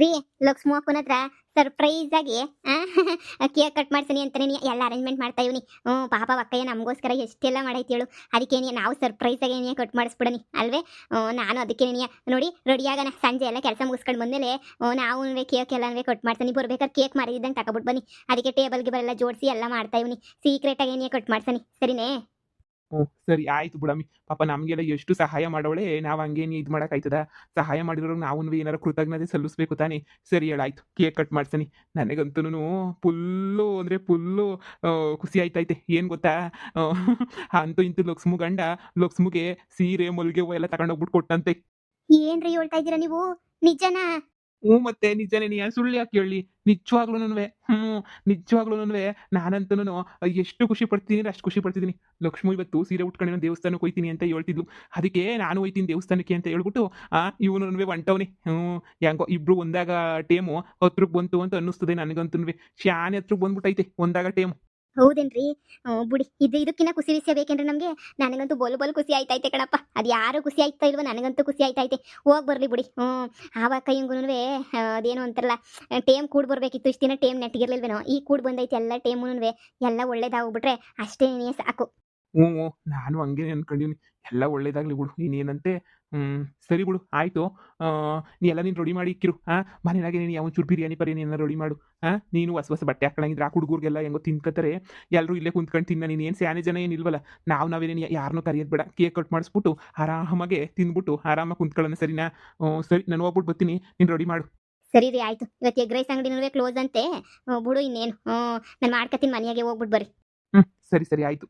ರೀ ಲಕ್ಷ್ಮಿ ಅಕ್ಕನ ಹತ್ರ ಸರ್ಪ್ರೈಸ್ ಆಗಿ ಕೇಕ್ ಕಟ್ ಮಾಡ್ತೀನಿ ಅಂತಾನೆ ಎಲ್ಲ ಅರೇಂಜ್ಮೆಂಟ್ ಮಾಡ್ತಾ ಇವನಿ. ಪಾಪ ಅಕ್ಕಯ್ಯ ನಮಗೋಸ್ಕರ ಎಷ್ಟೆಲ್ಲ ಮಾಡೈತಿ ಹೇಳು. ಅದಕ್ಕೆ ನಾವು ಸರ್ಪ್ರೈಸ್ ಆಗಿ ಕಟ್ ಮಾಡಿಸ್ಬಿಡನಿ ಅಲ್ವೇ. ನಾನು ಅದಕ್ಕೆ ನೋಡಿ ರೆಡಿ ಆಗೋಣ. ಸಂಜೆ ಎಲ್ಲ ಕೆಲಸ ಮುಗಿಸ್ಕೊಂಡು ಬಂದಮೇಲೆ ನಾವು ಕೇಕ್ ಎಲ್ಲನೂ ಕಟ್ ಮಾಡ್ತೀನಿ. ಬರ್ಬೇಕಾದ್ರೆ ಕೇಕ್ ಮಾರಿದ್ದಂಗೆ ತಗೊಬಿಟ್ಟು ಬನ್ನಿ. ಅದಕ್ಕೆ ಟೇಬಲ್ ಗಿಬಲ್ ಎಲ್ಲ ಜೋಡಿಸಿ ಎಲ್ಲ ಮಾಡ್ತಾ ಇವನಿ. ಸೀಕ್ರೆಟ್ ಆಗಿ ಕಟ್ ಮಾಡ್ಸನಿ, ಸರಿನೇ? ಹ್ಞೂ ಸರಿ ಆಯ್ತು ಬಿಡಮ್ಮಿ. ಪಾಪ ನಮಗೆಲ್ಲ ಎಷ್ಟು ಸಹಾಯ ಮಾಡೋಳೆ, ನಾವು ಹಂಗೇನು ಇದು ಮಾಡೋಕ್ಕಾಯ್ತದ? ಸಹಾಯ ಮಾಡಿರೋರು ನಾವು ಏನಾರು ಕೃತಜ್ಞತೆ ಸಲ್ಲಿಸ್ಬೇಕು ತಾನೇ. ಸರಿ ಹೇಳಾಯ್ತು, ಕೇಕ್ ಕಟ್ ಮಾಡ್ಸನಿ. ನನಗಂತೂ ಫುಲ್ಲು ಅಂದರೆ ಫುಲ್ಲು ಖುಷಿ ಆಯ್ತೈತೆ. ಏನು ಗೊತ್ತಾ, ಅಂತೂ ಇಂತೂ ಲಕ್ಷ್ಮು ಗಂಡ ಲಕ್ಷ್ಮಿಗೆ ಸೀರೆ ಮಲ್ಗೆ ಹೂವು ಎಲ್ಲ ತಗೊಂಡೋಗ್ಬಿಟ್ಟು ಕೊಟ್ಟಂತೆ. ಏನ್ರಿ ಹೇಳ್ತಾ ಇದ್ದೀರಾ ನೀವು? ನಿಜನಾ? ಹ್ಞೂ ಮತ್ತೆ ನಿಜನೇ, ನೀ ಸುಳ್ಳು ಯಾಕೆ ಹೇಳಲಿ? ನಿಜವಾಗ್ಲೂನುವೆ ನಿಜವಾಗ್ಲೂನುವೆ ನಾನಂತೂನು ಎಷ್ಟು ಖುಷಿ ಪಡ್ತೀನಿ ಅಂದ್ರೆ ಅಷ್ಟು ಖುಷಿ ಪಡ್ತಿದ್ದೀನಿ. ಲಕ್ಷ್ಮಿ ಇವತ್ತು ಸೀರೆ ಉಟ್ಕೊಂಡು ದೇವಸ್ಥಾನಕ್ಕೆ ಹೋಯ್ತೀನಿ ಅಂತ ಹೇಳ್ತಿದ್ಲು. ಅದಕ್ಕೆ ನಾನು ಹೋಯ್ತೀನಿ ದೇವಸ್ಥಾನಕ್ಕೆ ಅಂತ ಹೇಳ್ಬಿಟ್ಟು ಇವನುವೆ ಹೊಂಟವ್ನಿ. ಹೆಂಗೋ ಇಬ್ರು ಒಂದಾಗ ಟೇಮು ಹತ್ರಕ್ಕೆ ಬಂತು ಅಂತ ಅನ್ನಿಸ್ತದೆ ನನಗಂತೂನುವೆ. ಶಾನೆ ಹತ್ರಕ್ಕೆ ಬಂದ್ಬಿಟ್ಟೈತೆ ಒಂದಾಗ ಟೇಮು. ಹೌದೇನ್ರಿ? ಬಿಡಿ, ಇದಕ್ಕಿನ್ನ ಖುಷಿ ವಿಷಯ ಬೇಕೇನ್ರಿ ನಮಗೆ? ನನಗಂತೂ ಬಲು ಖುಷಿ ಆಯ್ತೈತೆ ಕಣಪ್ಪ. ಅದು ಯಾರು ಖುಷಿ ಆಯ್ತಾ ಇಲ್ವೋ, ನನಗಂತೂ ಖುಷಿ ಆಯ್ತೈತೆ. ಹೋಗಿ ಬರಲಿ ಬಿಡಿ. ಆವಾಗ ಕೈಯಂಗೂ ಅದೇನು ಅಂತಾರಲ್ಲ, ಟೇಮ್ ಕೂಡ್ ಬರಬೇಕಿತ್ತು. ಇಷ್ಟು ದಿನ ಟೇಮ್ ನೆಟ್ಟಿಗಿರ್ಲಿಲ್ವೇನೋ, ಈ ಕೂಡ್ ಬಂದೈತೆ ಎಲ್ಲ ಟೇಮುನುವೆ. ಎಲ್ಲ ಒಳ್ಳೇದಾಗ್ಬಿಟ್ರೆ ಅಷ್ಟೇ ಸಾಕು. ಹ್ಞೂ ನಾನು ಹಂಗೆ ಅನ್ಕೊಂಡಿವ್ನಿ. ಎಲ್ಲ ಒಳ್ಳೇದಾಗ್ಲಿ ಬಿಡು, ಇನ್ನೇನಂತೆ. ಸರಿ ಬಿಡು ಆಯಿತು. ನೀ ಎಲ್ಲ ನೀನು ರೆಡಿ ಮಾಡಿ ಇಕ್ಕಿರು. ಮನೆಯಾಗೆ ನೀನು ಒಂಚೂರು ಬಿರಿಯಾನಿ ಏನಾರು ರೆಡಿ ಮಾಡು. ನೀನು ಹೊಸ ಬಟ್ಟೆ ಹಾಕೊಳ್ಳಂಗಿದ್ರೆ ಆ ಹುಡುಗರಿಗೆಲ್ಲ ಹೆಂಗೋ ತಿನ್ಕೋತಾರೆ. ಎಲ್ಲರೂ ಇಲ್ಲೇ ಕುಂತ್ಕೊಂಡು ತಿನ್ನ. ನೀನು ಏನು ಸ್ಯಾನೆ ಜನ ಏನಿಲ್ವಲ್ಲ. ನಾವೇನೇನು ಯಾರನ್ನೂ ಕರೆಯೋದು ಬೇಡ. ಕೇಕ್ ಕಟ್ ಮಾಡಿಸ್ಬಿಟ್ಟು ಆರಾಮಾಗೆ ತಿಂದ್ಬಿಟ್ಟು ಆರಾಮಾಗಿ ಕುಂತ್ಕೊಳ್ಳೋಣ, ಸರಿನಾ? ಸರಿ, ನಾನು ಹೋಗ್ಬಿಟ್ಟು ಬರ್ತೀನಿ, ನೀನು ರೆಡಿ ಮಾಡು. ಸರಿ ರೀ, ಆಯ್ತು. ಇವತ್ತು ಎಗ್ ರೈಸ್ ಅಂಗಡಿನೂ ಕ್ಲೋಸ್ ಅಂತೆ. ಬಿಡು ಇನ್ನೇನು. ನಾನು ಮಾಡ್ಕೊತೀನಿ, ಮನೆಯಾಗೆ ಹೋಗ್ಬಿಟ್ಟು ಬರ್ರಿ. ಹ್ಞೂ ಸರಿ ಸರಿ ಆಯಿತು.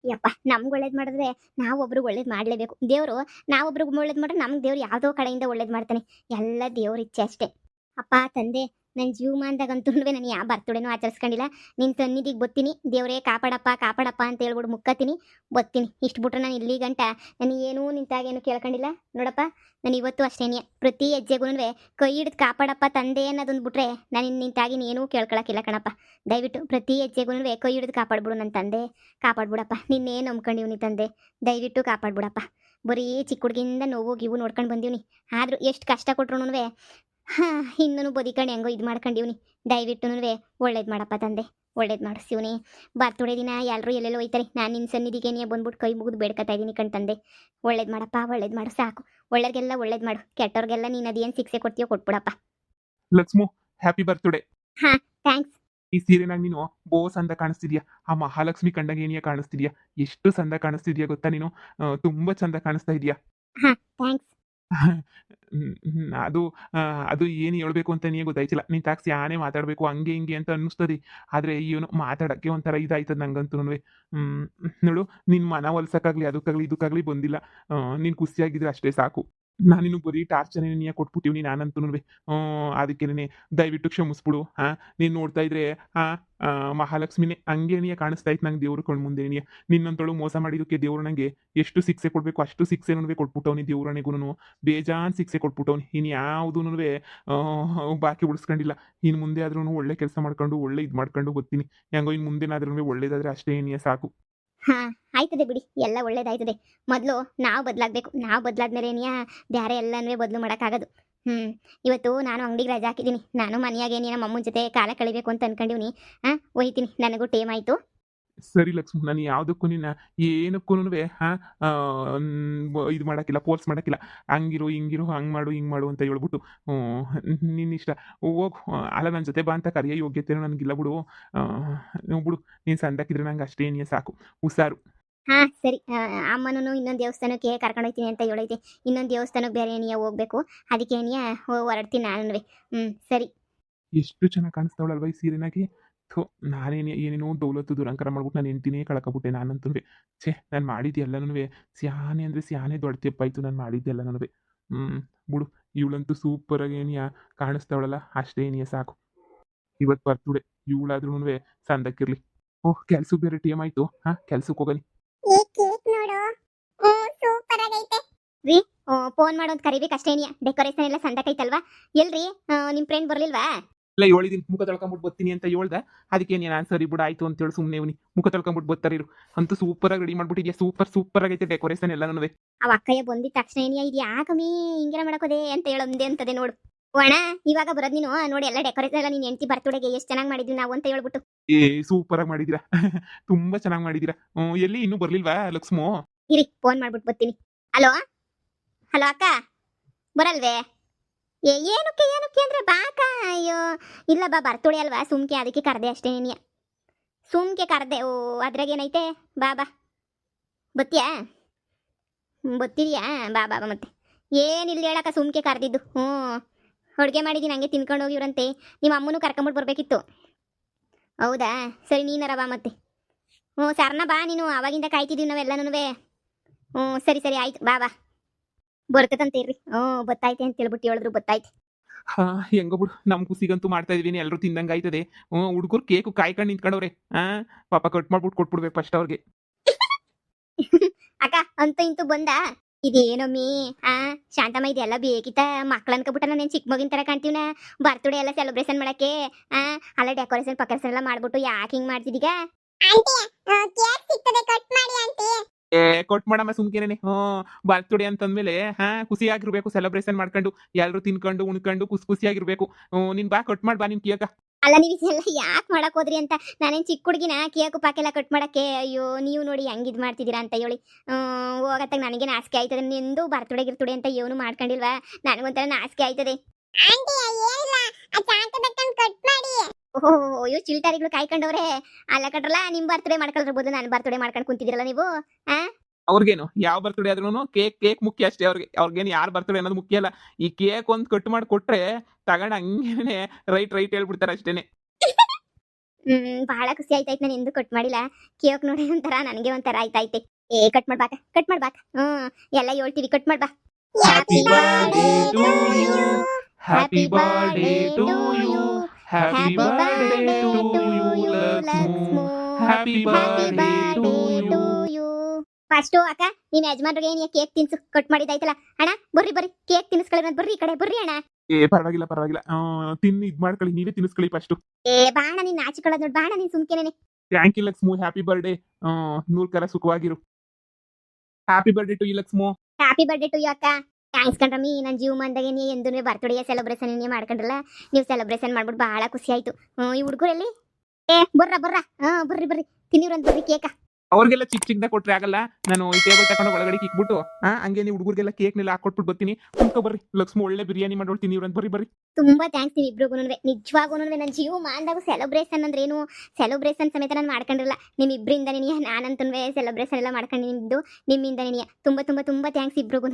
ಯಪ್ಪ, ನಮ್ಗೆ ಒಳ್ಳೇದು ಮಾಡಿದ್ರೆ ನಾವೊಬ್ರಿಗೆ ಒಳ್ಳೇದು ಮಾಡಲೇಬೇಕು. ದೇವರು ನಾವೊಬ್ರಿಗೆ ಒಳ್ಳೇದು ಮಾಡಿದ್ರೆ ನಮ್ಗೆ ದೇವ್ರು ಯಾವುದೋ ಕಡೆಯಿಂದ ಒಳ್ಳೇದು ಮಾಡ್ತಾನೆ. ಎಲ್ಲ ದೇವ್ರ ಇಚ್ಛೆ ಅಷ್ಟೇ. ಅಪ್ಪ ತಂದೆ, ನನ್ನ ಜೀವಮಾನದಾಗಂತೂ ನಾನು ಯಾವ ಬರ್ತಡೇನೂ ಆಚರಿಸ್ಕೊಂಡಿಲ್ಲ. ನಿನ್ನ ಸನ್ನಿಧಿಗೆ ಬತ್ತೀನಿ. ದೇವರೇ ಕಾಪಾಡಪ್ಪ ಕಾಪಾಡಪ್ಪ ಅಂತ ಹೇಳ್ಬಿಟ್ಟು ಮುಕ್ಕತ್ತೀನಿ, ಬತ್ತೀನಿ. ಇಷ್ಟು ಬಿಟ್ರೆ ನಾನು ಇಲ್ಲಿ ಗಂಟ ನಾನು ಏನೂ ನಿಂತಾಗೇನು ಕೇಳ್ಕೊಂಡಿಲ್ಲ ನೋಡಪ್ಪ. ನಾನು ಇವತ್ತು ಅಷ್ಟೇನೆ, ಪ್ರತಿ ಹೆಜ್ಜೆಗೂ ಕೈ ಹಿಡಿದು ಕಾಪಾಡಪ್ಪ ತಂದೆ ಅನ್ನೋದೊಂದು ಬಿಟ್ರೆ ನಾನು ನಿಂತಾಗಿ ಏನೂ ಕೇಳ್ಕೊಳಕ್ಕಿಲ್ಲ ಕಣಪ್ಪ. ದಯವಿಟ್ಟು ಪ್ರತಿ ಹೆಜ್ಜೆಗೂ ಕೈ ಹಿಡಿದು ಕಾಪಾಡ್ಬಿಡು ನನ್ನ ತಂದೆ. ಕಾಪಾಡ್ಬಿಡಪ್ಪ, ನಿನ್ನೇನು ನಂಬ್ಕೊಂಡಿವ್ನಿ ತಂದೆ. ದಯವಿಟ್ಟು ಕಾಪಾಡ್ಬಿಡಪ್ಪ. ಬರೀ ಚಿಕ್ಕ ಹುಡುಗಿಂದ ನೋವು ಗಿವು ನೋಡ್ಕೊಂಡು ಬಂದೀವ್ನಿ. ಆದರೂ ಎಷ್ಟು ಕಷ್ಟ ಕೊಟ್ರು ಇನ್ನೂ ಬದಿಕಂಡು ಹೆಂಗೋ ಇದು ಮಾಡ್ಕೊಂಡಿವ್ನಿ. ದಯವಿಟ್ಟು ಒಳ್ಳೇದು ಮಾಡಪ್ಪ ತಂದೆ, ಒಳ್ಳೇದು ಮಾಡಿಸ್ತೀವ್ನಿ. ಬರ್ತಡೇ ದಿನ ಎಲ್ಲರೂ ಎಲ್ಲೆಲ್ಲೋ ಹೋಯ್ತಾರೆ. ನಾನು ನಿನ್ನ ಸನ್ನಿಧಿಗೆ ನೀ ಬಂದ್ಬಿಟ್ಟು ಕೈ ಮುಗಿದು ಬೇಡ್ಕೊತಾ ಇದ್ದೀನಿ ಕಣ್ ತಂದೆ. ಒಳ್ಳೇದು ಮಾಡಪ್ಪ, ಒಳ್ಳೇದು ಮಾಡು ಸಾಕು. ಒಳ್ಳೆಯವ್ರಿಗೆಲ್ಲ ಒಳ್ಳೇದು ಮಾಡು, ಕೆಟ್ಟವ್ರಿಗೆಲ್ಲ ನೀನು ಅದೇನು ಶಿಕ್ಷೆ ಕೊಡ್ತೀಯೋ ಕೊಟ್ಬಿಡಪ್ಪ. Lakshmu, happy birthday. ಹಾಂ, ಥ್ಯಾಂಕ್ಸ್. ಈ ಸೀರೆನಾಗ ನೀನು ಬೋ ಸಂದ ಕಾಣಿಸ್ತಿದ್ಯಾ. ಆ ಮಹಾಲಕ್ಷ್ಮಿ ಕಂಡಂಗೆ ಏನಿಯ ಕಾಣಿಸ್ತಿದ್ಯಾ. ಎಷ್ಟು ಚಂದ ಕಾಣಿಸ್ತಿದ್ಯಾ ಗೊತ್ತಾ ನೀನು. ತುಂಬ ಚಂದ ಕಾಣಿಸ್ತಾ ಇದೀಯಾ. ಹಾಂ, ಥ್ಯಾಂಕ್ಸ್. ಅದು ಅದು ಏನು ಹೇಳ್ಬೇಕು ಅಂತ ನೀ ಗೊತ್ತಾಯ್ತಿಲ್ಲ. ನೀನು ತಾಕ್ಸಿ ಆನೆ ಮಾತಾಡಬೇಕು ಹಂಗೆ ಹಿಂಗೆ ಅಂತ ಅನ್ನಿಸ್ತದೆ. ಆದರೆ ಏನು ಮಾತಾಡೋಕ್ಕೆ ಒಂಥರ ಇದಾಯ್ತದ ನಂಗಂತೂನುವೆ. ನೋಡು, ನಿನ್ನ ಮನ ಒಲ್ಸಕ್ಕಾಗಲಿ ಅದಕ್ಕಾಗಲಿ ಇದಕ್ಕಾಗಲಿ ಬಂದಿಲ್ಲ. ನೀನು ಖುಷಿಯಾಗಿದ್ರೆ ಅಷ್ಟೇ ಸಾಕು. ನಾನು ನಿನಗೆ ಬರೀ ಟಾರ್ಚನೇ ನೀನು ಕೊಟ್ಬಿಟ್ಟಿವ್ನಿ ನಾನಂತೂನುವೆ. ಅದಕ್ಕೇನೆ ದಯವಿಟ್ಟು ಕ್ಷಮಿಸ್ಬಿಡು. ನೀನು ನೋಡ್ತಾ ಇದ್ರೆ ಮಹಾಲಕ್ಷ್ಮಿನೇ ಹಂಗೆ ನೀ ಕಾಣಿಸ್ತಾ ಇತ್ತು ನಂಗೆ ದೇವ್ರ ಕಣ್ಣು ಮುಂದೆ. ನಿನ್ನಂತಳು ಮೋಸ ಮಾಡಿದ್ದಕ್ಕೆ ದೇವ್ರು ನನಗೆ ಎಷ್ಟು ಶಿಕ್ಷೆ ಕೊಡಬೇಕು ಅಷ್ಟು ಶಿಕ್ಷೆನೂ ಕೊಟ್ಬಿಟ್ಟವ್ನಿ. ದೇವ್ರಣೆಗೂ ಬೇಜಾನ್ ಶಿಕ್ಷೆ ಕೊಟ್ಬಿಟ್ಟವ್ನಿ. ಇನ್ನು ಯಾವುದೂ ಬಾಕಿ ಉಳಿಸ್ಕೊಂಡಿಲ್ಲ. ಇನ್ನು ಮುಂದೆ ಆದ್ರೂ ಒಳ್ಳೆ ಕೆಲಸ ಮಾಡ್ಕೊಂಡು ಒಳ್ಳೆ ಇದು ಮಾಡ್ಕೊಂಡು ಗೊತ್ತೀನಿ. ಹೆಂಗೋ ಇನ್ನು ಮುಂದೆನಾದ್ರೂ ಒಳ್ಳೇದಾದ್ರೆ ಅಷ್ಟೇ ಏನಿಯ ಸಾಕು. ಹಾಂ, ಆಯ್ತದೆ ಬಿಡಿ, ಎಲ್ಲ ಒಳ್ಳೇದಾಯ್ತದೆ. ಮೊದಲು ನಾವು ಬದಲಾಗಬೇಕು. ನಾವು ಬದಲಾದ್ಮೇಲೆ ಬೇರೆ ಎಲ್ಲನೂ ಬದಲು ಮಾಡೋಕ್ಕಾಗೋದು. ಇವತ್ತು ನಾನು ಅಂಗಡಿಗೆ ರಜೆ ಹಾಕಿದ್ದೀನಿ. ನಾನು ಮನೆಯಾಗೆ ನಮ್ಮ ಅಮ್ಮನ ಜೊತೆ ಕಾಲ ಕಳಿಬೇಕು ಅಂತ ಅನ್ಕೊಂಡಿವ್ನಿ. ಹೋಯ್ತೀನಿ, ನನಗೂ ಟೇಮ್ ಆಯಿತು. ಸರಿ ಲಕ್ಷ್ಮಿ, ನಾನು ಯಾವುದಕ್ಕೂ ನಿನ್ನ ಏನಕ್ಕೂ ಇದು ಮಾಡೋಕ್ಕಿಲ್ಲ, ಫೋರ್ಸ್ ಮಾಡೋಕ್ಕಿಲ್ಲ. ಹಂಗಿರು ಹಿಂಗಿರು, ಹಂಗೆ ಮಾಡು ಹಿಂಗೆ ಮಾಡು ಅಂತ ಹೇಳ್ಬಿಟ್ಟು ನಿನ್ನಿಷ್ಟ. ಹೋಗು, ಅಲ್ಲ ನನ್ನ ಜೊತೆ ಬಾ ಅಂತ ಕರೆಯೋ ಯೋಗ್ಯತೆನೂ ನನಗಿಲ್ಲ ಬಿಡು. ಬಿಡು, ನೀನು ಸಂದಕ್ಕಿದ್ರೆ ನಂಗೆ ಅಷ್ಟೇ ಏನಿಯ ಸಾಕು. ಹುಷಾರು. ಹಾಂ, ಸರಿ. ಅಮ್ಮನೂ ಇನ್ನೊಂದು ದೇವಸ್ಥಾನಕ್ಕೆ ಕರ್ಕೊಂಡು ಹೋಗ್ತೀನಿ ಅಂತ ಹೇಳೈತೆ. ಇನ್ನೊಂದು ದೇವಸ್ಥಾನಕ್ಕೆ ಬೇರೆ ಹೋಗ್ಬೇಕು. ಅದಕ್ಕೆ ಹೊರಡ್ತೀನಿ ನಾನು. ಸರಿ. ಎಷ್ಟು ಚೆನ್ನಾಗಿ ಕಾಣಿಸ್ತಾವಳಲ್ವ ಈ ಸೀರೆನಾಗೆ. ಥು, ಏನೇನೋ ದೌಲತ್ತು ದುರಂಕಾರ ಮಾಡ್ಬಿಟ್ಟು ನಾನು ಹೆಂಡ್ತಿನೇ ಕಳ್ಕೊಬಿಟ್ಟೆ ನಾನಂತೂ. ನಾನು ಮಾಡಿದ್ದು ಎಲ್ಲನೂ ಸ್ಯಾನೆ ಅಂದರೆ ಸ್ಯಾನೆ ದೊಡ್ಡ ತೆಪ್ಪಾಯಿತು ನಾನು ಮಾಡಿದ್ದು ಎಲ್ಲನೂ. ಬಿಡು, ಇವಳಂತೂ ಸೂಪರಾಗಿ ಏನಿಯ ಕಾಣಿಸ್ತಾವಳಲ್ಲ ಅಷ್ಟೇ ಏನಿಯ ಸಾಕು. ಇವತ್ತು ಬರ್ತುಡೆ, ಇವಳಾದ್ರೂ ಸಂದಕ್ಕಿರಲಿ. ಓಹ್, ಕೆಲ್ಸಕ್ಕೆ ಬೇರೆ ಟೈಮ್ ಆಯಿತು. ಕೆಲ್ಸಕ್ಕೆ ಹೋಗನಿ. ಈ ಕೇಕ್ ನೋಡು, ಸೂಪರ್ ಆಗೈತೆ ರೀ. ಫೋನ್ ಮಾಡೋದು ಕರಿಬೇಕು ಅಷ್ಟೇನಿಯ. ಡೆಕೋರೇಷನ್ ಎಲ್ಲ ಸಂದಕೈತಲ್ವಾ? ಎಲ್ರಿ ನಿಮ್ಮ ಫ್ರೆಂಡ್ ಬರ್ಲಿಲ್ವಾ? ಇಲ್ಲ, ಹೇಳಿದೀನಿ ಮುಖ ತೊಳ್ಕೊಂಬಿಟ್ಟು ಬರ್ತೀನಿ ಅಂತ ಹೇಳ್ದೆ. ಅದಕ್ಕೆ ನಾನು ಸರಿ ಬಿಡು ಆಯ್ತು ಅಂತೇಳಿ ಸುಮ್ಮನೆ ಇವನಿ. ಮುಖ ತೊಳ್ಕೊಂಬಿಟ್ಟು ಬರ್ತಾರಿರು. ಅಂತೂ ಸೂಪರಾಗಿ ರೆಡಿ ಮಾಡ್ಬಿಟ್ಟಿದ್ಯಾ. ಸೂಪರ್ ಆಗೈತೆ ಡೆಕೋರೇಷನ್ ಎಲ್ಲನೂ. ಅವ ಅಕ್ಕಯ್ಯ ಬಂದಿದ್ದ ತಕ್ಷಣ ಏನಿಯ ಇದು ಯಾಕಮ್ಮಿ ಹಿಂಗೆಲ್ಲ ಮಾಡಕೋದೆ ಅಂತ ಹೇಳೊಂದೇ ಅಂತದೆ ನೋಡು. ಒಣ ಇವಾಗ ಬರೋದ್ ನೀನು ನೋಡಿ ಎಲ್ಲ ಡೆಕೋರೇಷನ್ ಎಲ್ಲ ನೀನ್ ಹೆಂಡತಿ ಬರ್ತಡೆಗೆ ಎಷ್ಟು ಚೆನ್ನಾಗಿ ಮಾಡಿದ್ವಿ ನಾವು ಅಂತ ಹೇಳ್ಬಿಟ್ಟು. ಏ ಸೂಪರ್ ಆಗಿ ಮಾಡಿದೀರಾ. ತುಂಬಾ ಚೆನ್ನಾಗಿ ಮಾಡಿದೀರಾ. ಎಲ್ಲಿ ಇನ್ನೂ ಬರ್ಲಿಲ್ವಾ ಲಕ್ಷ್ಮೋ? ಇರಿ ಫೋನ್ ಮಾಡ್ಬಿಟ್ಟು ಬರ್ತೀನಿ. ಹಲೋ ಹಲೋ ಅಕ್ಕ ಬರಲ್ವೇ? ಏನಕ್ಕೆ ಅಂದ್ರೆ ಬಾಕ. ಅಯ್ಯೋ ಇಲ್ಲ ಬಾ ಬರ್ತಡೆ ಅಲ್ವಾ ಸುಮ್ಕೆ ಅದಕ್ಕೆ ಕರ್ದೆ ಅಷ್ಟೇ ನೀನಿಯ. ಸುಮ್ಕೆ ಕರ್ದೆ. ಓ ಅದ್ರಾಗ ಏನೈತೆ ಬಾ ಬಾ ಬತ್ತೀಯಾ? ಬತ್ತೀರಿಯಾ? ಬಾ ಬಾ ಬಾ ಮತ್ತೆ ಏನಿಲ್ಲ ಹೇಳಕ್ಕ ಸುಮ್ಕೆ ಕರ್ದಿದ್ದು. ಅಡುಗೆ ಮಾಡಿದ್ದೀನಿ ಹಂಗೆ ತಿನ್ಕೊಂಡು ಹೋಗಿವ್ರಂತೆ. ನಿಮ್ಮ ಅಮ್ಮನೂ ಕರ್ಕೊಂಬಿಟ್ಟು ಬರ್ಬೇಕಿತ್ತು. ಹೌದಾ ಸರಿ ನೀನಾರ ಬಾ ಮತ್ತೆ. ಸರ್ನ ಬಾ ನೀನು ಅವಾಗಿಂದ ಕಾಯ್ತಿದ್ದೀವಿ ನಾವೆಲ್ಲನೂ. ಸರಿ ಸರಿ ಆಯ್ತು ಬಾ ಬಾ ಬರ್ತದಂತೆ ಇರ್ರಿ. ಬತ್ತಾಯ್ತೆ ಅಂತ ಹೇಳ್ಬಿಟ್ಟು ಹೇಳಿದ್ರು ಬತ್ತಾಯ್ತು. ಹಾ ಹೆಂಗೋ ಬಿಡು, ನಮ್ ಖುಷಿಗಂತೂ ಮಾಡ್ತಾ ಇದೀನಿ, ಎಲ್ಲರೂ ತಿಂದಂಗ ಆಯ್ತದೆ. ಹುಡುಗರು ಕೇಕು ಕಾಯ್ಕೊಂಡು ನಿಂತ್ಕೊಂಡವ್ರೆ. ಪಾಪ ಕಟ್ ಮಾಡ್ಬಿಟ್ಟು ಕೊಟ್ಬಿಡ್ಬೇಕು ಫಸ್ಟ್ ಅವ್ರಿಗೆ. ಅಕ್ಕ ಅಂತ ಇಂತೂ ಬಂದ. ಇದೇನಮ್ಮಿ ಶಾಂತಮ್ಮ ಇದೆಲ್ಲ ಬೇಕಿತ್ತ ಮಕ್ಳು ಅನ್ಕೊಬಿಟ್ಟ ನಾನು ಚಿಕ್ಕ ಮಗಿನ ತರ ಕಾಣ್ತೀವಿನ. ಬರ್ತ್ಡೇ ಎಲ್ಲ ಸೆಲೆಬ್ರೇಷನ್ ಮಾಡಕ್ಕೆ ಅಲ್ಲ ಡೆಕೋರೇಷನ್ ಪಕರೇಷನ್ ಎಲ್ಲ ಮಾಡ್ಬಿಟ್ಟು ಯಾಕೆ ಹಿಂಗ್ ಮಾಡ್ತಿದೀಗ? ಏ ಕೊಟ್ ಮಾಡಮ್ಮ ಸುಮ್ಕೇನೆ. ಬರ್ತ್ಡೇ ಅಂತಂದ್ಮೇಲೆ ಖುಷಿಯಾಗಿರ್ಬೇಕು, ಸೆಲೆಬ್ರೇಷನ್ ಮಾಡ್ಕೊಂಡು ಎಲ್ರು ತಿನ್ಕೊಂಡು ಉಣ್ಕೊಂಡು ಖುಷಿಯಾಗಿರ್ಬೇಕು. ನೀನ್ ಬಾ ಕಟ್ ಮಾಡ್ ಬಾ ನಿನ್ ಕೇಕ. ಅಲ್ಲ ನೀವು ಇದೆಲ್ಲ ಯಾಕೆ ಮಾಡಕ್ ಹೋದ್ರಿ ಅಂತ. ನಾನೇನ್ ಚಿಕ್ಕ ಹುಡುಗಿನ ಕೇಕು ಪಾಕೆಲ್ಲ ಕಟ್ ಮಾಡಕ್ಕೆ? ಅಯ್ಯೋ ನೀವು ನೋಡಿ ಹೆಂಗ್ ಇದ್ ಮಾಡ್ತಿದ್ದೀರಾ ಅಂತ ಹೇಳಿ. ಹೋಗತ್ತಾಗ ನನಗೆ ನಾಚಿಕೆ ಆಯ್ತದೆ. ನಿಂದು ಬರ್ತಡೇ ಗಿರ್ತಡೆ ಅಂತ ಏನು ಮಾಡ್ಕೊಂಡಿಲ್ವಾ? ನನಗೊಂಥರ ನಾಚಿಕೆ ಆಯ್ತದೆ. ಓಹೋ ಅಯ್ಯೋ ಚಿಲ್ಟಾರಿಗಳು ಕಾಯ್ಕೊಂಡವ್ರೆ. ಅಲ್ಲ ಕಟ್ರಲ್ಲ ನಿಮ್ ಬರ್ತಡೇ ಮಾಡ್ಕೊಳ್ಬೋದು, ನಾನು ಬರ್ತಡೇ ಮಾಡ್ಕೊಂಡು ಕುಂತಿದಿರಲ್ಲ ನೀವು. ಅವ್ರಿಗೇನು ಯಾವ ಬರ್ತಡೇ ಆದ್ರೂ ಕೇಕ್ ಮುಖ್ಯ ಅಷ್ಟೇ. ಅವ್ರಿಗೇನು ಯಾರು ಬರ್ತಡೇ ಅನ್ನೋದು ಮುಖ್ಯ ಅಲ್ಲ. ಈ ಕೇಕ್ ಒಂದು ಕಟ್ ಮಾಡಿ ಕೊಟ್ರೆ ತಗೊಂಡ್ ಹಂಗೇನೆ ರೈಟ್ ಹೇಳ್ಬಿಡ್ತಾರೆ ಅಷ್ಟೇನೆ. ಬಹಳ ಖುಷಿ ಆಯ್ತಾಯ್ತು. ನಾನು ಎಂದು ಕಟ್ ಮಾಡಿಲ್ಲ. ಕೇಕ್ ನೋಡಿ ಒಂಥರ ನನಗೆ ಒಂಥರ ಆಯ್ತಾಯ್ತೆ. ಕಟ್ ಮಾಡ್ಬಾಕ ಕಟ್ ಮಾಡ್ಬಾಕ. ಎಲ್ಲ ಹೇಳ್ತೀವಿ ಕಟ್ ಮಾಡ್ಬಾ. Happy birthday to you, happy birthday to you, happy birthday to you Lakshmu, happy birthday to you. First ಅಕ್ಕ ನಿಮ್ ಯಜಮಾನ್ರಿಗೆ ಏನ್ ಕೇಕ್ ತಿನ್ಸು ಕಟ್ ಮಾಡಿದಾಯ್ತಲ್ಲ. ಅಣ್ಣ ಬರ್ರಿ ಕೇಕ್ ತಿನ್ಸ್ಕೊಳ್ಳಿ. ಬರ್ರಿ ಈ ಕಡೆ ಬರ್ರಿ ಅಣ್ಣ. ಪರವಾಗಿಲ್ಲ. ತಿನ್ನಿ ಇದ್ ಮಾಡ್ಕೊಳ್ಳಿ, ನೀವೇ ತಿನ್ನಿಸ್ಕೊಳ್ಳಿ ಫಸ್ಟ್. ಬಾಣ ನೀನ್ ನಾಚಿಕೊಳ್ಳೋದು ನೋಡಿ. ಬಾಣ ನೀನ್ ಸುಮ್ಕೆನೆ. Thank you Lakshmu, happy birthday. 100 ಕರ ಸುಖವಾಗಿರು. Happy birthday to you Lakshmu. Happy birthday to you ಅಕ್ಕ. ಥ್ಯಾಂಕ್ಸ್ ಕಣ್ರಮ್ಮಿ. ನನ್ನ ಜೀವಮಾನದಾಗೆ ನೀ ಎಂದು ಬರ್ತಡೇ ಸೆಲೆಬ್ರೇಷನ್ ನೀ ಮಾಡ್ಕೊಂಡ್ರಲ್ಲ. ನೀವು ಸೆಲೆಬ್ರೇಷನ್ ಮಾಡ್ಬಿಟ್ಟು ಬಹಳ ಖುಷಿ ಆಯ್ತು. ಈ ಹುಡುಗರಲ್ಲಿ ಬರ್ರ ಬರ್ರಿ ತಿನ್ನಿವ್ರಂತ ಬರ್ರಿ ಕೇಕ. ಅವ್ರಿಗೆಲ್ಲ ಚಿಕ್ಕದಾಗ ಕೊಟ್ರೆ ಆಗಲ್ಲ. ನಾನು ಈ ಟೇಬಲ್ ತಗೊಂಡು ಒಳಗಡೆ ಇಕ್ಬಿಟ್ಟು ಹಂಗೆ ನೀವು ಹುಡುಗರಿಗೆಲ್ಲ ಕೇಕ್ನೆಲ್ಲ ಹಾಕೊಟ್ಬಿಟ್ಟು ಬರ್ತೀನಿ. ಕುಂತ್ಕೊ ಬರ್ರಿ. ಲಕ್ಷ್ಮಿ ಒಳ್ಳೆ ಬಿರಿಯಾನಿ ಮಾಡ್ಕೊಳ್ತೀನಿ ಇವ್ರಂತ ಬರ್ರಿ. ತುಂಬಾ ಥ್ಯಾಂಕ್ಸ್ ನೀವು ಇಬ್ರಿಗೂ. ನಿಜವಾಗೂ ನನ್ನ ಜೀವಮಾನದಾಗ ಸೆಲೆಬ್ರೇಷನ್ ಅಂದ್ರೆ ಏನು, ಸೆಲೆಬ್ರೇಷನ್ ಸಮೇತ ನಾನು ಮಾಡ್ಕೊಂಡಿರಲ್ಲ. ನಿಮ್ ಇಬ್ಬರಿಂದ ನಾನಂತೂ ಸೆಲೆಬ್ರೇಷನ್ ಎಲ್ಲ ಮಾಡ್ಕೊಂಡಿದ್ದು ನಿಮ್ಮಿಂದ. ತುಂಬಾ ಥ್ಯಾಂಕ್ಸ್ ಇಬ್ರಿಗೂ.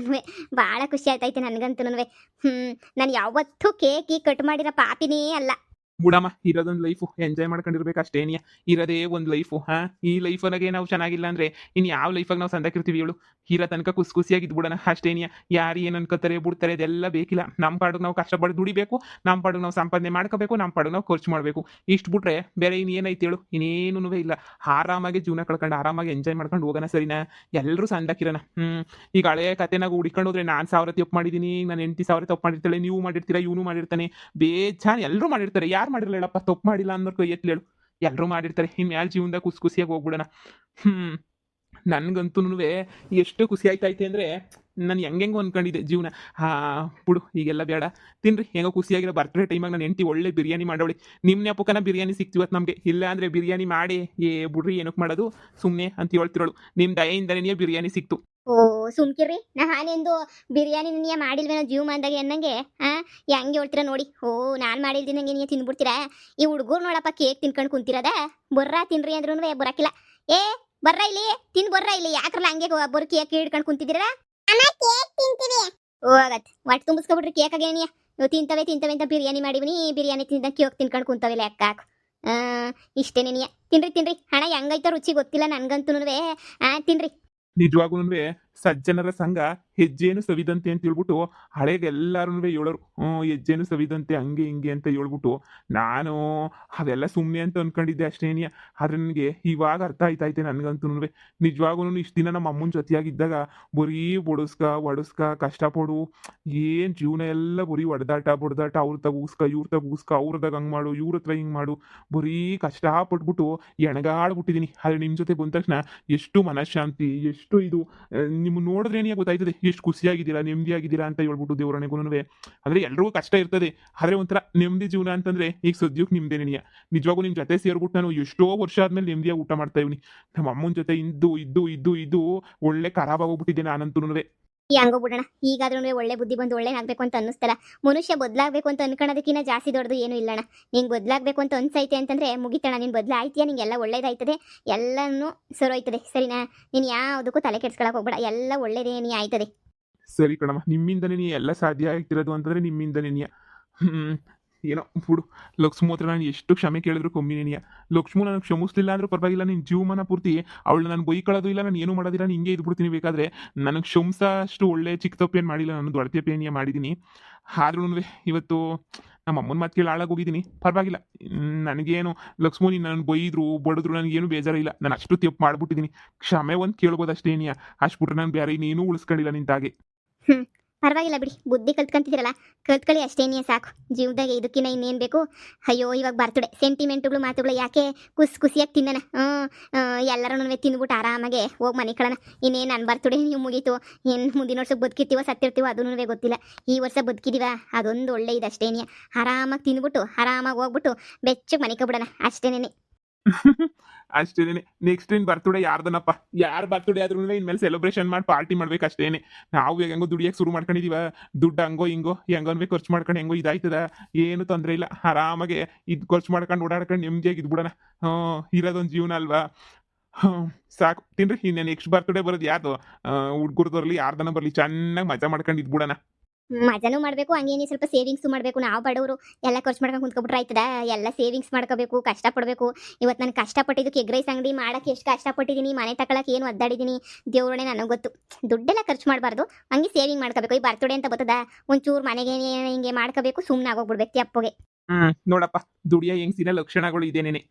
ಬಹಳ ಖುಷಿ ಆಯ್ತೈತೆ ನನಗಂತೂ. ನಾನು ಯಾವತ್ತೂ ಕೇಕ್ ಕಟ್ ಮಾಡಿರೋ ಪಾಪಿನೇ ಅಲ್ಲ. ಬುಡಮ್ಮ, ಇರೋದೊಂದು ಲೈಫು, ಎಂಜಾಯ್ ಮಾಡ್ಕೊಂಡಿರ್ಬೇಕು ಅಷ್ಟೇನಿಯ. ಇರೋದೇ ಒಂದು ಲೈಫು. ಈ ಲೈಫನಾಗೆ ನಾವು ಚೆನ್ನಾಗಿಲ್ಲ ಅಂದ್ರೆ ಇನ್ನು ಯಾವ ಲೈಫಾಗ ನಾವು ಸಂದಾಕಿರ್ತೀವಿ ಹೇಳು? ಇರೋ ತನಕ ಖುಷಿಯಾಗಿದ್ದು ಬಿಡೋಣ ಅಷ್ಟೇನಿಯ. ಯಾರು ಏನು ಅನ್ಕೋತಾರೆ ಬಿಡ್ತಾರೆ ಅದೆಲ್ಲ ಬೇಕಿಲ್ಲ. ನಮ್ಮ ಪಾಡಿಗೆ ನಾವು ಕಷ್ಟಪಟ್ಟು ದುಡಿಬೇಕು, ನಮ್ಮ ಪಾಡಿಗೆ ನಾವು ಸಂಪಾದನೆ ಮಾಡ್ಕೋಬೇಕು, ನಮ್ಮ ಪಾಡಿಗೆ ನಾವು ಖರ್ಚು ಮಾಡಬೇಕು. ಇಷ್ಟು ಬಿಟ್ರೆ ಬೇರೆ ಇನ್ನೇನೈತೆ ಹೇಳು? ಇನ್ನೇನೂ ಇಲ್ಲ. ಆರಾಮಾಗಿ ಜೀವನ ಕಳ್ಕೊಂಡು ಆರಾಮಾಗಿ ಎಂಜಾಯ್ ಮಾಡ್ಕೊಂಡು ಹೋಗೋಣ, ಸರಿನಾ? ಎಲ್ಲರೂ ಸಂದಾಕಿರೋಣ. ಈಗ ಹಳೆಯ ಕತೆನಾಗ ಹುಡ್ಕೊಂಡು ಹೋದ್ರೆ ನಾನು 1000 ತಪ್ಪು ಮಾಡಿದ್ದೀನಿ, ನಾನು 80,000 ತಪ್ಪು ಮಾಡಿರ್ತಾಳೆ, ನೀವು ಮಾಡಿರ್ತೀರಾ, ಇವನು ಮಾಡಿರ್ತಾನೆ, ಬೇಜಾನ್ ಎಲ್ಲರೂ ಮಾಡಿರ್ತಾರೆ. ಯಾರು ಮಾಡಿರಲ್ಲ ಹೇಳಪ್ಪ? ತಪ್ಪು ಮಾಡಿಲ್ಲ ಅನ್ನೋರ್ ಕೈ ಎತ್ತಲೇಳು. ಎಲ್ಲರೂ ಮಾಡಿರ್ತಾರೆ. ಇನ್ಮ್ಯಾಲ ಜೀವನದಾಗ ಖುಷಿಯಾಗಿ ಹೋಗ್ಬಿಡೋಣ. ನನ್ಗಂತೂ ಎಷ್ಟು ಖುಷಿ ಆಯ್ತೈತೆ ಅಂದ್ರೆ ನಾನು ಹೆಂಗೆಂಗೋ ಅನ್ಕೊಂಡಿದ್ದೆ ಜೀವನ. ಬಿಡು ಈಗೆಲ್ಲ ಬೇಡ. ತಿನ್ರಿ ಹೆಂಗೋ ಖುಷಿಯಾಗಿರೋ ಬರ್ತಡೇ ಟೈಮಾಗ ನಾನು ಹೆಂಡತಿ ಒಳ್ಳೆ ಬಿರಿಯಾನಿ ಮಾಡೋಳಿ. ನಿಮ್ಮ ನೆಪಕ್ಕನ ಬಿರಿಯಾನಿ ಸಿಕ್ತಿವತ್ತು ನಮಗೆ. ಇಲ್ಲ ಅಂದರೆ ಬಿರಿಯಾನಿ ಮಾಡಿ ಬಿಡ್ರಿ ಏನಕ್ಕೆ ಮಾಡೋದು ಸುಮ್ಮನೆ ಅಂತ ಹೇಳ್ತಿರೋಳು. ನಿಮ್ಮ ದಯೆಯಿಂದನೇ ಬಿರಿಯಾನಿ ಸಿಕ್ತು. ಸುಮ್ಕಿರ್ರಿ. ನಾನೆಂದು ಬಿರಿಯಾನಿ ನೀ ಮಾಡಿಲ್ವೇನೋ ಜೀವಮಾನದಾಗ ಅನ್ನಂಗೆ. ಹೆಂಗೆ ಹೇಳ್ತೀರಾ ನೋಡಿ. ನಾನು ಮಾಡಿಲ್ದಿನಂಗೆ ನೀವು ತಿನ್ಬಿಡ್ತೀರಾ? ಈ ಹುಡುಗರು ನೋಡಪ್ಪ ಕೇಕ್ ತಿನ್ಕೊಂಡು ಕುಂತಿರದ. ಬರ್ರ ತಿನ್ರಿ ಅಂದ್ರೂ ಬರಕಿಲ್ಲ. ಬರ್ರ ಇಲ್ಲಿ ಬರ್ರ ಇಲ್ಲಿ. ಯಾಕ್ರಲ್ಲ ಹಂಗೆ ಒಬ್ಬರು ಕೇಕ್ ಹಿಡ್ಕೊಂಡು ಕುಂತಿದ್ದೀರಾ? ಹೋಗತ್ ಒಟ್ಟು ತುಂಬಿಸ್ಕೊಬಿಟ್ರಿ ಕೇಕಾಗೆ. ನೀವು ತಿಂತವೆ ಅಂತ ಬಿರಿಯಾನಿ ಮಾಡಿವಿನಿ. ಬಿರಿಯಾನಿ ತಿಂದ ಕೇಕ್ ತಿನ್ಕೊಂಡು ಕುಂತವೆ ಲೆಕ್ಕ ಹಾಕು. ಇಷ್ಟೇನೇನಿಯ. ತಿನ್ರಿ. ಹಣ ಹೆಂಗೈತೋ ರುಚಿ ಗೊತ್ತಿಲ್ಲ ನನ್ಗಂತೂ. ತಿನ್ರಿ. ನಿಜವಾಗೂ ಸಜ್ಜನರ ಸಂಘ ಹೆಜ್ಜೇನು ಸವಿದಂತೆ ಅಂತ ಹೇಳ್ಬಿಟ್ಟು ಹಳೆಗೆಲ್ಲರೂ ಹೇಳೋರು. ಹೆಜ್ಜೇನು ಸವಿದಂತೆ ಹಂಗೆ ಹಿಂಗೆ ಅಂತ ಹೇಳ್ಬಿಟ್ಟು ನಾನು ಅವೆಲ್ಲ ಸುಮ್ಮನೆ ಅಂತ ಅನ್ಕೊಂಡಿದ್ದೆ ಅಷ್ಟೇನಿಯ. ಆದ್ರೆ ನನಗೆ ಇವಾಗ ಅರ್ಥ ಆಯ್ತೈತೆ ನನಗಂತೂ. ನಿಜವಾಗೂ ಇಷ್ಟು ದಿನ ನಮ್ಮ ಅಮ್ಮನ ಜೊತೆಯಾಗಿದ್ದಾಗ ಬರೀ ಒಡಸ್ಕ ಕಷ್ಟಪಡು. ಏನು ಜೀವನ ಎಲ್ಲ ಬರೀ ಹೊಡೆದಾಟ ಬಡ್ದಾಟ. ಅವ್ರ ತಗೂಸ್ಕ ಇವ್ರ ತಗೂಸ್ಕ, ಅವ್ರದಾಗ ಹಂಗೆ ಮಾಡು, ಇವ್ರ ಹತ್ರ ಹಿಂಗೆ ಮಾಡು, ಬರೀ ಕಷ್ಟಪಟ್ಬಿಟ್ಟು ಎಣಗಾಡ್ಬಿಟ್ಟಿದ್ದೀನಿ. ಆದರೆ ನಿಮ್ಮ ಜೊತೆ ಬಂದ ತಕ್ಷಣ ಎಷ್ಟು ಮನಃಶಾಂತಿ, ಎಷ್ಟು ಇದು. ನಿಮ್ಮ ನಿಮ್ಮನ್ನ ನೋಡಿದ್ರೇನೇ ಗೊತ್ತಾಯ್ತದೆ ಎಷ್ಟು ಖುಷಿಯಾಗಿದ್ದೀರಾ ನೆಮ್ಮದಿಯಾಗಿದ್ದೀರಾ ಅಂತ ಹೇಳ್ಬಿಟ್ಟು ದೇವರಣೆಗೂ. ಅಂದ್ರೆ ಎಲ್ರಿಗೂ ಕಷ್ಟ ಇರ್ತದೆ, ಆದ್ರೆ ಒಂಥರ ನೆಮ್ಮದಿ ಜೀವನ ಅಂತಂದ್ರೆ ಈಗ ಸದ್ಯಕ್ಕೆ ನಿಮ್ದೇ ನೆನೆಯ. ನಿಜವಾಗೂ ನಿಮ್ ಜೊತೆ ಸೇರ್ಬಿಟ್ಟು ನಾನು ಎಷ್ಟೋ ವರ್ಷ ಆದ್ಮೇಲೆ ನೆಮ್ಮದಿಯಾಗಿ ಊಟ ಮಾಡ್ತಾ ಇವ್ನಿ. ನಮ್ಮ ಅಮ್ಮನ ಜೊತೆ ಇದ್ದು ಒಳ್ಳೆ ಖರಾಬ್ ಆಗೋಗ್ಬಿಟ್ಟಿದ್ದೆ ನಾನಂತೂ. ಈ ಹಂಗೋಗ್ಬಿಡೋಣ. ಈಗಾದ್ರೂ ಒಳ್ಳೆ ಬುದ್ಧಿ ಬಂದು ಒಳ್ಳೆನಾಗಬೇಕು ಅಂತ ಅನ್ನಿಸ್ತಲ್ಲ. ಮನುಷ್ಯ ಬದಲಾಗಬೇಕು ಅಂತ ಅನ್ಕೊಳ್ಳೋದಕ್ಕಿಂತ ಜಾಸ್ತಿ ದೊಡ್ಡದು ಏನೂ ಇಲ್ಲಣ್ಣ. ನಿಂಗೆ ಬದಲಾಗಬೇಕು ಅಂತ ಅನ್ಸೈತೆ ಅಂತಂದ್ರೆ ಮುಗಿತಣ್ಣ, ನೀನು ಬದಲಾಯ್ತೀಯ, ನಿಂಗೆಲ್ಲ ಒಳ್ಳೇದಾಯ್ತದೆ, ಎಲ್ಲನೂ ಸರೋಯ್ತದೆ, ಸರಿನಾ? ನೀನು ಯಾವುದಕ್ಕೂ ತಲೆ ಕೆಡ್ಸ್ಕೊಳಕ್ಕೆ ಹೋಗ್ಬೇಡ, ಎಲ್ಲ ಒಳ್ಳೇದೇ ನೀ ಆಯ್ತದೆ. ಸರಿ ಕಣಮ್ಮ, ನಿಮ್ಮಿಂದನೇ ನೀ ಎಲ್ಲ ಸಾಧ್ಯ ಆಗ್ತಿರೋದು ಅಂತಂದ್ರೆ ನಿಮ್ಮಿಂದನೇ ನೀ. ಏನೋ ಬಿಡು, ಲಕ್ಷ್ಮೂ ಹತ್ರ ನಾನು ಎಷ್ಟು ಕ್ಷಮೆ ಕೇಳಿದ್ರು ಕಮ್ಮಿನೇನಿಯ. ಲಕ್ಷ್ಮೂ ನನಗೆ ಕ್ಷಮಿಸ್ಲಿಲ್ಲ ಅಂದ್ರೂ ಪರವಾಗಿಲ್ಲ, ನಿನ್ನ ಜೀವಮಾನ ಪೂರ್ತಿ ಅವಳು ನಾನು ಬೈಕೊಳ್ಳೋದು ಇಲ್ಲ, ನಾನು ಏನು ಮಾಡೋದಿಲ್ಲ, ನಾನು ಹಿಂಗೆ ಇದ್ಬಿಡ್ತೀನಿ. ಬೇಕಾದ್ರೆ ನನಗೆ ಕ್ಷಮಿಸೋಷ್ಟು ಒಳ್ಳೆ ಚಿಕ್ಕ ತಪ್ಪೇನು ಮಾಡಿಲ್ಲ, ನಾನು ದೊಡ್ಡ ತಪ್ಪೇನಿಯ ಮಾಡಿದ್ದೀನಿ. ಆದ್ರೂ ಇವತ್ತು ನಮ್ಮ ಅಮ್ಮನ ಮಾತು ಕೇಳಿ ಹಾಳಾಗೋಗಿದ್ದೀನಿ. ಪರವಾಗಿಲ್ಲ, ನನಗೇನು ಲಕ್ಷ್ಮೂ ನೀನು ನನ್ನ ಬೈದ್ರು ಬಡಿದ್ರು ನನಗೇನು ಬೇಜಾರಿಲ್ಲ. ನಾನು ಅಷ್ಟು ತಪ್ಪು ಮಾಡ್ಬಿಟ್ಟಿದ್ದೀನಿ, ಕ್ಷಮೆ ಒಂದು ಕೇಳ್ಬೋದು ಅಷ್ಟೇನಿಯ. ಅಷ್ಟು ಬಿಟ್ರೆ ನಾನು ಬೇರೆ ಇನ್ನೇನೂ ಉಳಿಸ್ಕೊಂಡಿಲ್ಲ ನಿಂತಾಗೆ. ಪರವಾಗಿಲ್ಲ ಬಿಡಿ, ಬುದ್ಧಿ ಕಲ್ತ್ಕೊಂತಿದ್ದೀರಲ್ಲ, ಕಲ್ತ್ಕೊಳ್ಳಿ ಅಷ್ಟೇನೇ ಸಾಕು ಜೀವನದಾಗೆ. ಇದಕ್ಕಿನ್ನ ಇನ್ನೇನು ಬೇಕು? ಅಯ್ಯೋ ಇವಾಗ ಬರ್ತಡೆ ಸೆಂಟಿಮೆಂಟ್ಗಳು ಮಾತುಗಳು ಯಾಕೆ? ಖುಷಿಯಾಗಿ ತಿನ್ನೋಣ. ಎಲ್ಲರೂ ತಿಂದ್ಬಿಟ್ಟು ಆರಾಮಾಗೆ ಹೋಗಿ ಮನೆ ಕಳೋಣ. ಇನ್ನೇನು ನನ್ನ ಬರ್ತಡೆ ನೀವು ಮುಗೀತು, ಏನು ಮುಂದಿನ ವರ್ಷಕ್ಕೆ ಬದುಕಿರ್ತೀವೋ ಸತ್ತಿರ್ತೀವೋ ಅದೂ ಗೊತ್ತಿಲ್ಲ. ಈ ವರ್ಷ ಬದುಕಿದೀವ ಅದೊಂದು ಒಳ್ಳೆ ಇದು ಅಷ್ಟೇನೇ. ಆರಾಮಾಗಿ ತಿಂದ್ಬಿಟ್ಟು ಆರಾಮಾಗಿ ಹೋಗ್ಬಿಟ್ಟು ಬೆಚ್ಚಗೆ ಮನೆ ಕಬಿಡೋಣ ಅಷ್ಟೇನೇ. ಅಷ್ಟೇನೆ. ನೆಕ್ಸ್ಟ್ ಇನ್ ಬರ್ತಡೇ ಯಾರ್ದನಪ್ಪ, ಯಾರು ಬರ್ತಡೇ ಆದ್ರೂ ಇನ್ಮೇಲೆ ಸೆಲೆಬ್ರೇಷನ್ ಮಾಡಿ ಪಾರ್ಟಿ ಮಾಡ್ಬೇಕು ಅಷ್ಟೇನೆ. ನಾವು ಹೆಂಗೋ ದುಡಿಯಕ್ಕೆ ಶುರು ಮಾಡ್ಕೊಂಡಿದೀವ, ದುಡ್ಡು ಹಂಗೋ ಹಿಂಗೋ ಹೆಂಗನ್ವೇ ಖರ್ಚು ಮಾಡ್ಕೊಂಡು ಹೆಂಗೋ ಇದಾಯ್ತದ, ಏನು ತೊಂದರೆ ಇಲ್ಲ. ಆರಾಮಾಗೆ ಇದು ಖರ್ಚು ಮಾಡ್ಕೊಂಡು ಓಡಾಡ್ಕೊಂಡು ನೆಮ್ಮದಿಯಾಗಿ ಇದ್ಬಿಡೋಣ. ಇರೋದೊಂದು ಜೀವನ ಅಲ್ವಾ? ಸಾಕು ತಿನ್ರಿ. ಇನ್ನು ನೆಕ್ಸ್ಟ್ ಬರ್ತಡೇ ಬರೋದು ಯಾರ್ದು? ಹುಡ್ಗುರ್ದು ಬರಲಿ ಯಾರ್ದನ ಬರಲಿ, ಚೆನ್ನಾಗಿ ಮಜಾ ಮಾಡ್ಕೊಂಡು ಇದ್ಬಿಡೋಣ. ಮಜಾನೂ ಮಾಡಬೇಕು, ಹಂಗೇನಿ ಸ್ವಲ್ಪ ಸೇವಿಂಗ್ಸು ಮಾಡಬೇಕು. ನಾವು ಬಡವರು ಎಲ್ಲ ಖರ್ಚು ಮಾಡ್ಕೊಂಡು ಕುಂತ್ಕೊಬಿಟ್ರೆ ಆಯ್ತದ? ಎಲ್ಲ ಸೇವಿಂಗ್ಸ್ ಮಾಡ್ಕೋಬೇಕು, ಕಷ್ಟಪಡಬೇಕು. ಇವತ್ತು ನಾನು ಕಷ್ಟಪಟ್ಟಿದ್ದಕ್ಕೆ ಎಗ್ ರೈಸ್ ಅಂಗಡಿ ಮಾಡೋಕ್ಕೆ ಎಷ್ಟು ಕಷ್ಟಪಟ್ಟಿದ್ದೀನಿ, ಮನೆ ತಗೊಳಕ್ಕೆ ಏನು ಒದ್ದಾಡಿದ್ದೀನಿ ದೇವ್ರೇ ನನಗೆ ಗೊತ್ತು. ದುಡ್ಡೆಲ್ಲ ಖರ್ಚು ಮಾಡಬಾರ್ದು, ಹಂಗೆ ಸೇವಿಂಗ್ ಮಾಡ್ಕೋಬೇಕು. ಈ ಬರ್ತಡೇ ಅಂತ ಬರ್ತದ, ಒಂಚೂರು ಮನೆಗೆ ಹಿಂಗೆ ಮಾಡ್ಕೋಬೇಕು, ಸುಮ್ಮನೆ ಆಗೋಗ್ಬಿಡ್ಬೇಕು ಅಪ್ಪಗೆ. ನೋಡಪ್ಪ, ದುಡಿಯ ಹೆಂಗ್ಸಿನ ಲಕ್ಷಣಗಳು ಇದೇನೇನೆ.